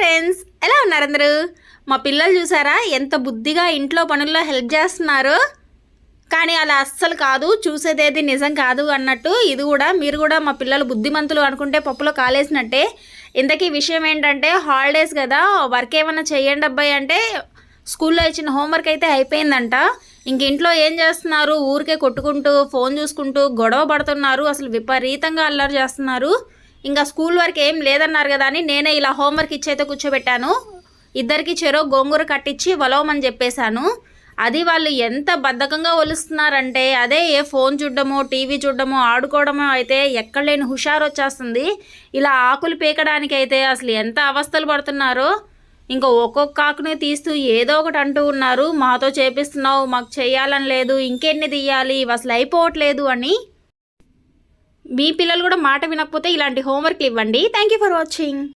Friends, ఎలా ఉన్నారు అందరూ? మా పిల్లలు చూసారా ఎంత బుద్ధిగా ఇంట్లో పనుల్లో హెల్ప్ చేస్తున్నారు. కానీ అలా అస్సలు కాదు, చూసేదేది నిజం కాదు అన్నట్టు ఇది కూడా. మీరు కూడా మా పిల్లలు బుద్ధిమంతులు అనుకుంటే పప్పులో కాలేసినట్టే. ఇంతకీ విషయం ఏంటంటే, హాలిడేస్ కదా, వర్క్ ఏమన్నా చేయండి అబ్బాయి అంటే స్కూల్లో ఇచ్చిన హోంవర్క్ అయితే అయిపోయిందంట. ఇంక ఇంట్లో ఏం చేస్తున్నారు, ఊరికే కొట్టుకుంటూ ఫోన్ చూసుకుంటూ గొడవ పడుతున్నారు. అసలు విపరీతంగా అల్లరి చేస్తున్నారు. ఇంకా స్కూల్ వర్క్ ఏం లేదన్నారు కదా అని నేనే ఇలా హోంవర్క్ ఇచ్చైతే కూర్చోబెట్టాను. ఇద్దరికి చెరో గోంగూర కట్టించి వలవమని చెప్పేశాను. అది వాళ్ళు ఎంత బద్ధకంగా ఒలుస్తున్నారంటే, అదే ఏ ఫోన్ చూడడమో టీవీ చూడడమో ఆడుకోవడమో అయితే ఎక్కడ లేని హుషారు వచ్చేస్తుంది. ఇలా ఆకులు పీకడానికి అయితే అసలు ఎంత అవస్థలు పడుతున్నారో. ఇంకా ఒక్కొక్క ఆకుని తీస్తూ ఏదో ఒకటి అంటూ ఉన్నారు. మాతో చేపిస్తున్నావు, మాకు చేయాలని లేదు, ఇంకెన్ని తీయాలి, అసలు అయిపోవట్లేదు అని. మీ పిల్లలు కూడా మాట వినకపోతే ఇలాంటి హోంవర్క్లు ఇవ్వండి. Thank you for watching.